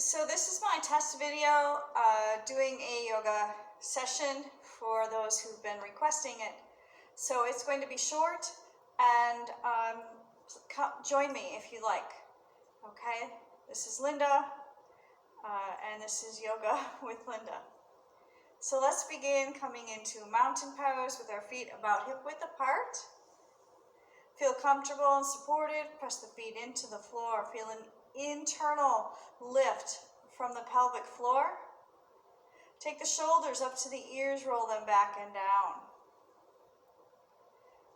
So this is my test video doing a yoga session for those who've been requesting it. So it's going to be short, and join me if you like. Okay, this is Linda, and this is Yoga with Linda. So let's begin coming into mountain pose with our feet about hip width apart. Feel comfortable and supported. Press the feet into the floor. Feel an internal lift from the pelvic floor. Take the shoulders up to the ears, roll them back and down.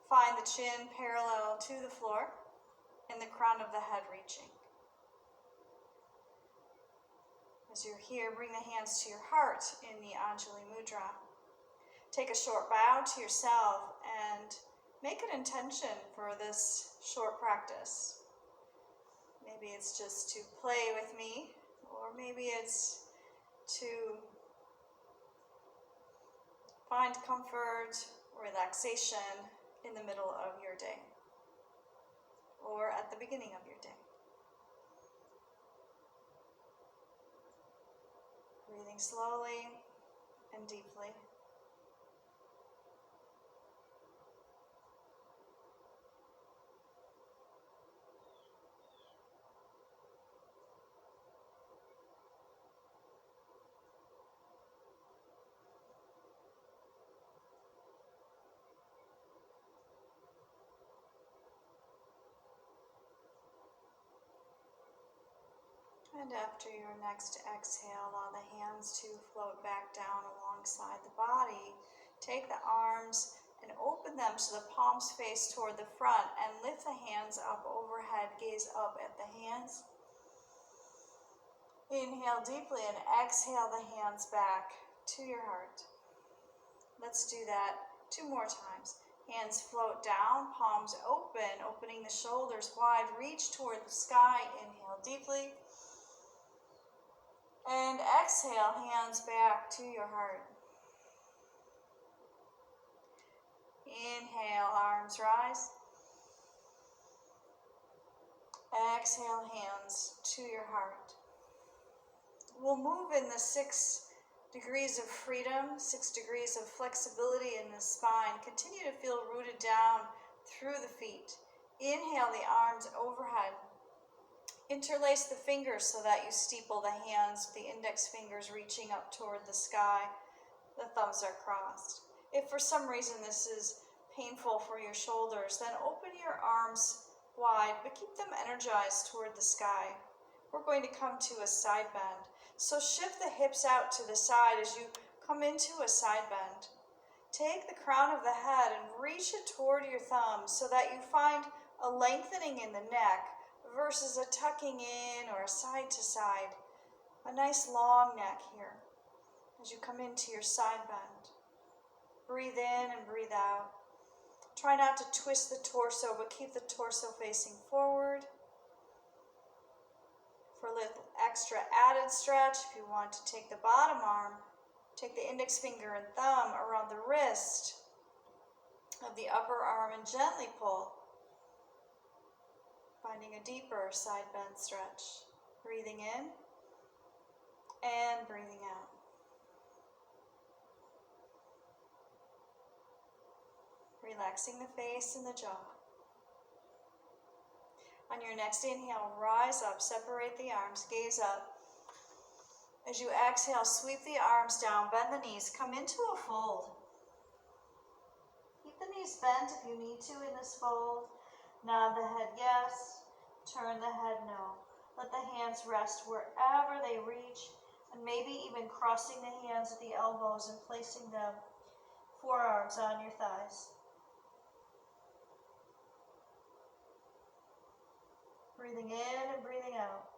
Find the chin parallel to the floor and the crown of the head reaching. As you're here, bring the hands to your heart in the Anjali Mudra. Take a short bow to yourself and make an intention for this short practice. Maybe it's just to play with me, or maybe it's to find comfort or relaxation in the middle of your day, or at the beginning of your day. Breathing slowly and deeply. And after your next exhale, allow the hands to float back down alongside the body. Take the arms and open them so the palms face toward the front, and lift the hands up overhead. Gaze up at the hands. Inhale deeply and exhale the hands back to your heart. Let's do that 2 more times. Hands float down, palms open, opening the shoulders wide. Reach toward the sky. Inhale deeply. And exhale, hands back to your heart. Inhale, arms rise. Exhale, hands to your heart. We'll move in the 6 degrees of freedom, 6 degrees of flexibility in the spine. Continue to feel rooted down through the feet. Inhale the arms overhead. Interlace the fingers so that you steeple the hands, the index fingers reaching up toward the sky. The thumbs are crossed. If for some reason this is painful for your shoulders, then open your arms wide, but keep them energized toward the sky. We're going to come to a side bend. So shift the hips out to the side as you come into a side bend. Take the crown of the head and reach it toward your thumbs so that you find a lengthening in the neck versus a tucking in or a side to side. A nice long neck here as you come into your side bend. Breathe in and breathe out. Try not to twist the torso, but keep the torso facing forward. For a little extra added stretch, if you want to take the bottom arm, take the index finger and thumb around the wrist of the upper arm and gently pull. Finding a deeper side bend stretch. Breathing in and breathing out. Relaxing the face and the jaw. On your next inhale, rise up, separate the arms, gaze up. As you exhale, sweep the arms down, bend the knees, come into a fold. Keep the knees bent if you need to in this fold. Nod the head yes, turn the head no. Let the hands rest wherever they reach, and maybe even crossing the hands at the elbows and placing the forearms on your thighs. Breathing in and breathing out.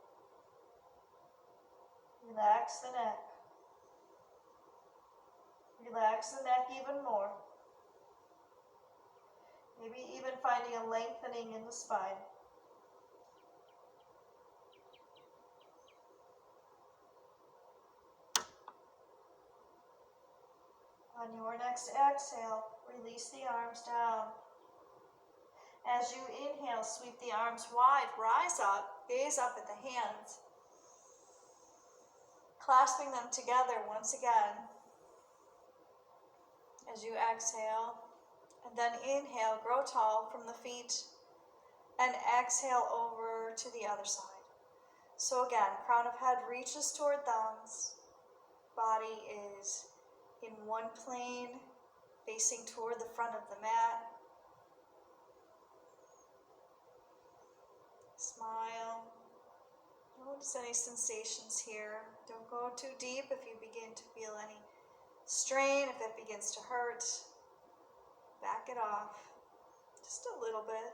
Relax the neck. Relax the neck even more. Maybe even finding a lengthening in the spine. On your next exhale, release the arms down. As you inhale, sweep the arms wide, rise up, gaze up at the hands. Clasping them together once again as you exhale. And then inhale, grow tall from the feet, and exhale over to the other side. So again, crown of head reaches toward thumbs. Body is in one plane, facing toward the front of the mat. Smile. Notice any sensations here. Don't go too deep if you begin to feel any strain, if it begins to hurt. Back it off just a little bit.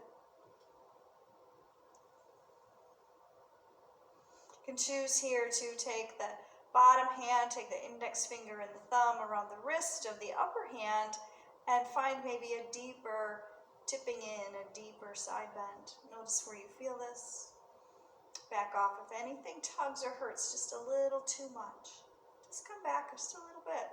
You can choose here to take the bottom hand, take the index finger and the thumb around the wrist of the upper hand and find maybe a deeper tipping in, a deeper side bend. Notice where you feel this. Back off if anything tugs or hurts just a little too much. Just come back just a little bit.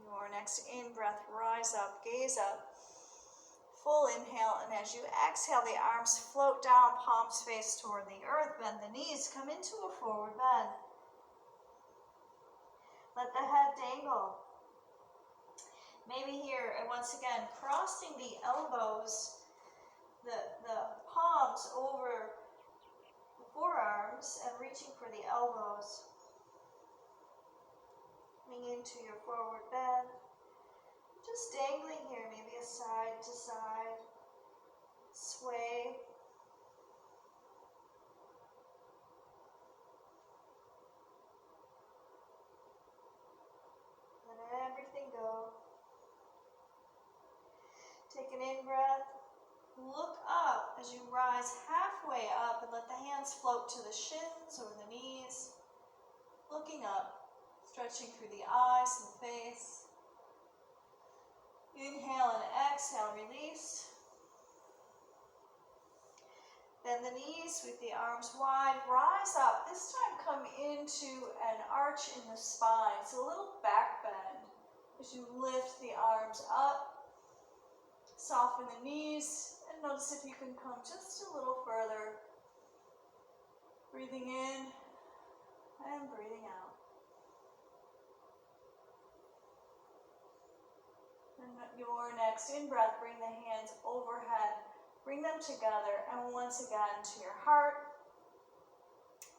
Your next in-breath, rise up, gaze up. Full inhale, and as you exhale, the arms float down, palms face toward the earth. Bend the knees, come into a forward bend. Let the head dangle. Maybe here, and once again, crossing the elbows, the palms over the forearms and reaching for the elbows. Coming into your forward bend. Just dangling here, maybe a side to side sway. Let everything go. Take an in-breath. Look up as you rise halfway up and let the hands float to the shins or the knees. Looking up, stretching through the eyes and the face. Inhale and exhale, release. Bend the knees, sweep the arms wide, rise up. This time come into an arch in the spine. So a little back bend as you lift the arms up. Soften the knees and notice if you can come just a little further. Breathing in and breathing out. And your next in-breath, bring the hands overhead. Bring them together and once again to your heart.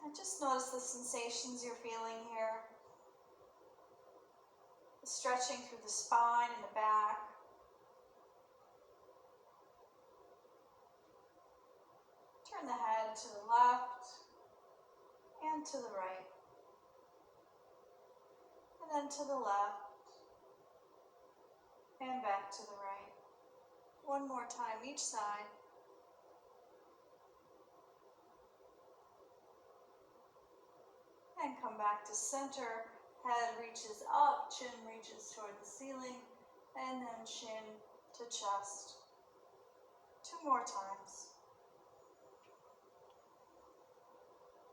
And just notice the sensations you're feeling here. The stretching through the spine and the back. Turn the head to the left and to the right. And then to the left. And back to the right. One more time each side. And come back to center. Head reaches up, chin reaches toward the ceiling, and then chin to chest. 2 more times.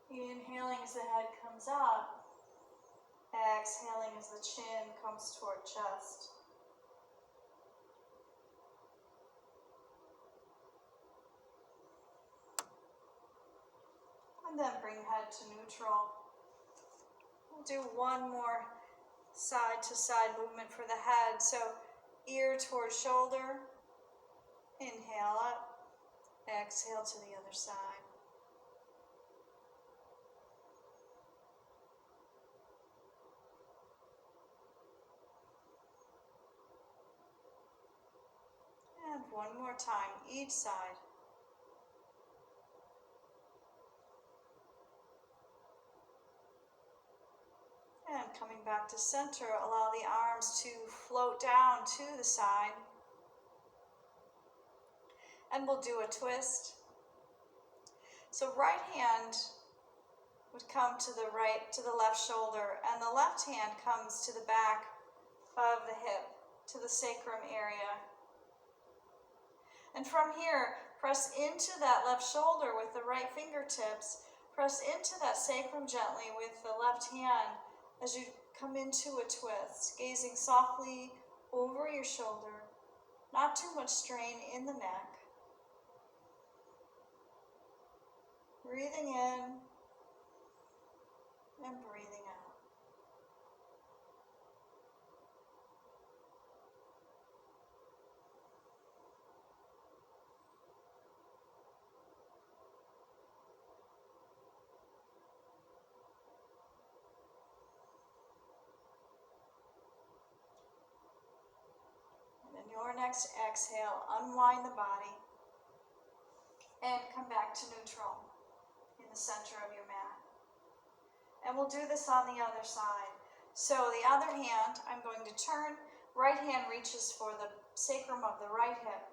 Inhaling as the head comes up. Exhaling as the chin comes toward chest. And then bring head to neutral. We'll do one more side to side movement for the head. So ear toward shoulder. Inhale up. Exhale to the other side. And one more time each side. And coming back to center, allow the arms to float down to the side. And we'll do a twist. So right hand would come to the right, to the left shoulder, and the left hand comes to the back of the hip, to the sacrum area. And from here, press into that left shoulder with the right fingertips. Press into that sacrum gently with the left hand as you come into a twist, gazing softly over your shoulder. Not too much strain in the neck. Breathing in and breathing out. And then your next exhale, unwind the body and come back to neutral in the center of your mat. And we'll do this on the other side. So the other hand, I'm going to turn. Right hand reaches for the sacrum of the right hip.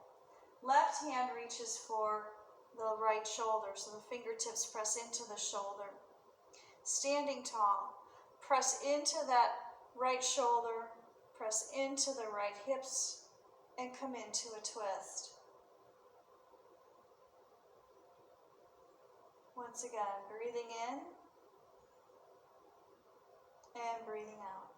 Left hand reaches for the right shoulder, so the fingertips press into the shoulder. Standing tall, press into that right shoulder, press into the right hips, and come into a twist. Once again, breathing in and breathing out.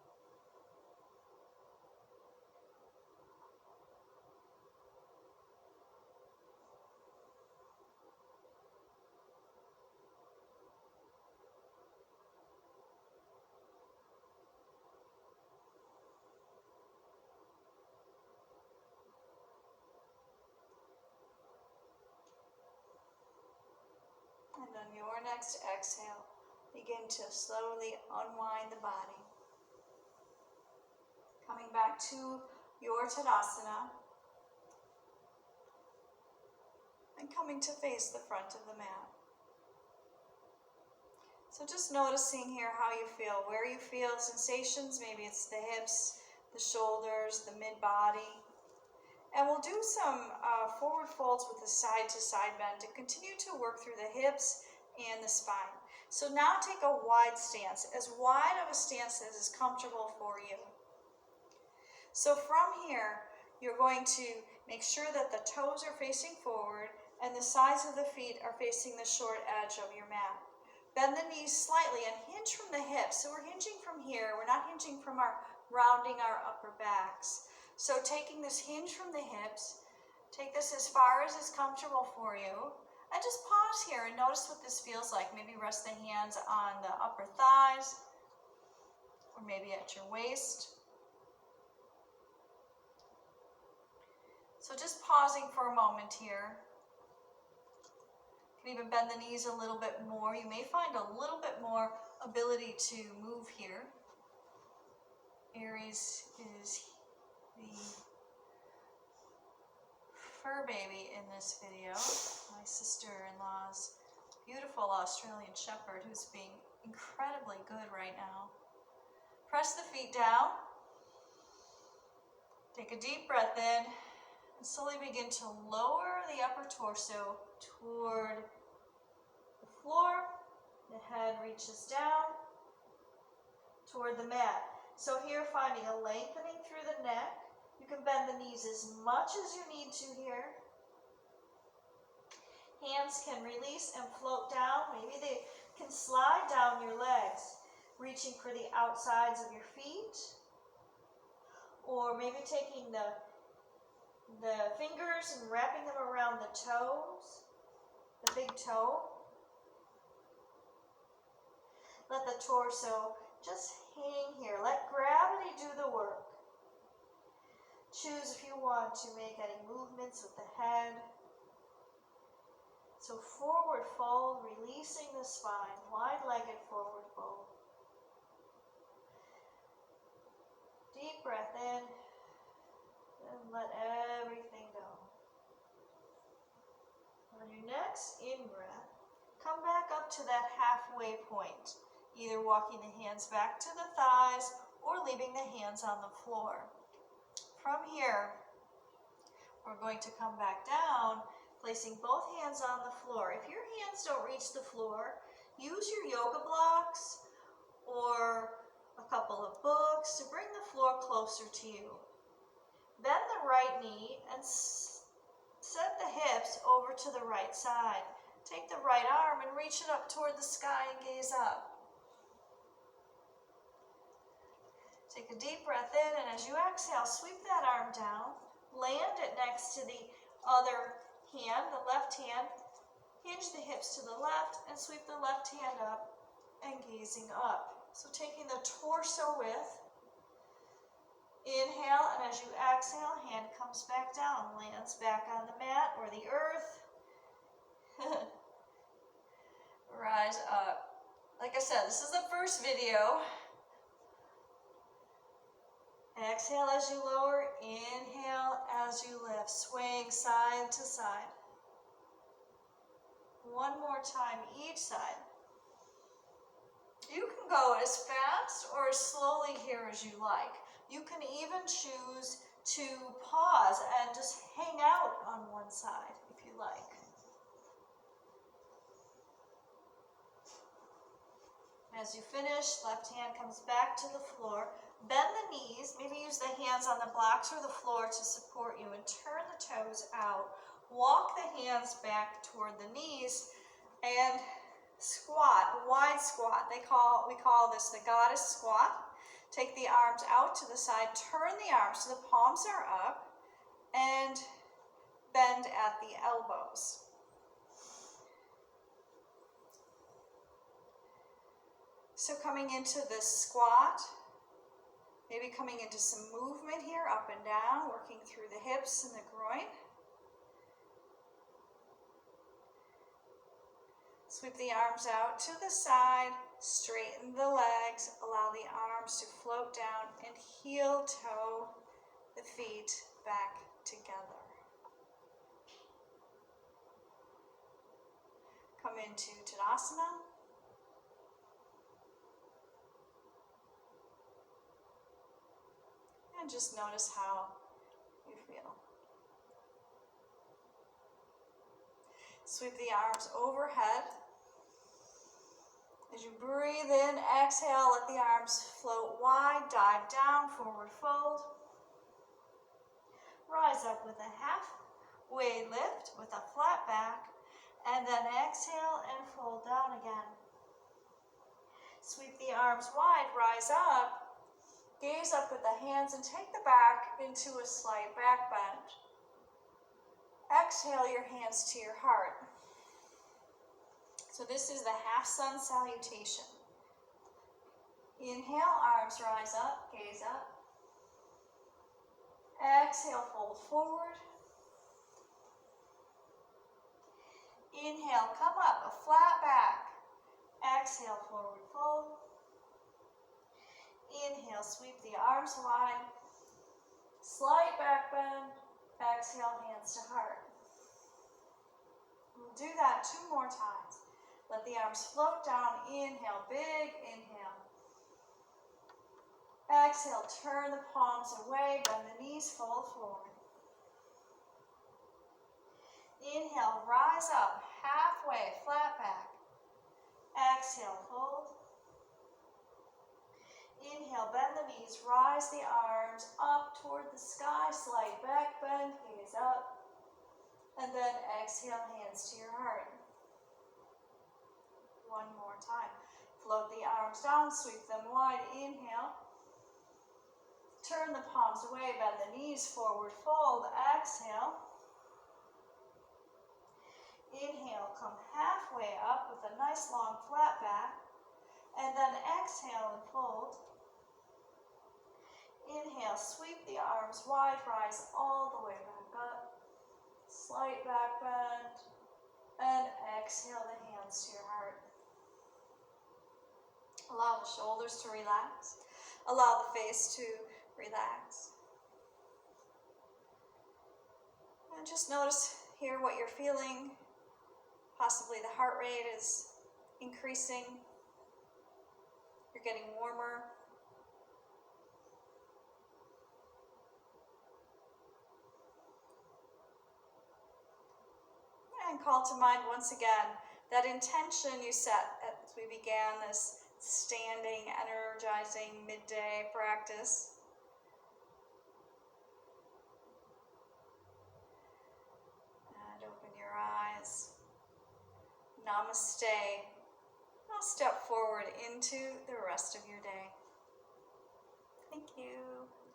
And on your next exhale, begin to slowly unwind the body. Coming back to your Tadasana and coming to face the front of the mat. So just noticing here how you feel, where you feel sensations. Maybe it's the hips, the shoulders, the mid-body. And we'll do some forward folds with the side-to-side bend to continue to work through the hips and the spine. So now take a wide stance, as wide of a stance as is comfortable for you. So from here, you're going to make sure that the toes are facing forward and the sides of the feet are facing the short edge of your mat. Bend the knees slightly and hinge from the hips. So we're hinging from here. We're not hinging from rounding our upper backs. So taking this hinge from the hips, take this as far as is comfortable for you. And just pause here and notice what this feels like. Maybe rest the hands on the upper thighs or maybe at your waist. So just pausing for a moment here. You can even bend the knees a little bit more. You may find a little bit more ability to move here. Aries is the fur baby in this video. My sister-in-law's beautiful Australian Shepherd who's being incredibly good right now. Press the feet down. Take a deep breath in and slowly begin to lower the upper torso toward the floor. The head reaches down toward the mat. So here, finding a lengthening through the neck. You can bend the knees as much as you need to here. Hands can release and float down. Maybe they can slide down your legs, reaching for the outsides of your feet. Or maybe taking the fingers and wrapping them around the toes, the big toe. Let the torso just hang here. Let gravity do the work. Choose if you want to make any movements with the head. So forward fold, releasing the spine, wide-legged forward fold. Deep breath in, and let everything go. On your next in-breath, come back up to that halfway point, either walking the hands back to the thighs or leaving the hands on the floor. From here, we're going to come back down, placing both hands on the floor. If your hands don't reach the floor, use your yoga blocks or a couple of books to bring the floor closer to you. Bend the right knee and set the hips over to the right side. Take the right arm and reach it up toward the sky and gaze up. Take a deep breath in, and as you exhale, sweep that arm down, land it next to the other hand, the left hand, hinge the hips to the left, and sweep the left hand up and gazing up. So taking the torso width, inhale, and as you exhale, hand comes back down, lands back on the mat or the earth. Rise up. Like I said, this is the first video. Exhale as you lower, inhale as you lift, swaying side to side. One more time each side. You can go as fast or as slowly here as you like. You can even choose to pause and just hang out on one side if you like. As you finish, left hand comes back to the floor. Bend the knees, maybe use the hands on the blocks or the floor to support you, and turn the toes out. Walk the hands back toward the knees and squat, a wide squat. We call this the goddess squat. Take the arms out to the side, turn the arms so the palms are up, and bend at the elbows. So coming into this squat, maybe coming into some movement here, up and down, working through the hips and the groin. Sweep the arms out to the side, straighten the legs, allow the arms to float down, and heel toe the feet back together. Come into Tadasana. And just notice how you feel. Sweep the arms overhead. As you breathe in, exhale, let the arms float wide, dive down, forward fold. Rise up with a halfway lift with a flat back, and then exhale and fold down again. Sweep the arms wide, rise up, gaze up with the hands, and take the back into a slight back bend. Exhale your hands to your heart. So this is the half sun salutation. Inhale, arms rise up, gaze up. Exhale, fold forward. Inhale, come up, a flat back. Exhale, forward fold. Inhale, sweep the arms wide. Slight back bend. Exhale, hands to heart. We'll do that 2 more times. Let the arms float down. Inhale, big inhale. Exhale, turn the palms away, bend the knees, fold forward. Inhale, rise up, halfway, flat back. Exhale, fold. Inhale, bend the knees, rise the arms up toward the sky, slight back bend, gaze up. And then exhale, hands to your heart. 1 more time. Float the arms down, sweep them wide. Inhale. Turn the palms away, bend the knees, forward fold. Exhale. Inhale, come halfway up with a nice long flat back. And then exhale and fold. Inhale, sweep the arms wide, rise all the way back up. Slight back bend. And exhale the hands to your heart. Allow the shoulders to relax. Allow the face to relax. And just notice here what you're feeling. Possibly the heart rate is increasing. You're getting warmer. And call to mind once again that intention you set as we began this standing, energizing midday practice. And open your eyes. Namaste. Now step forward into the rest of your day. Thank you.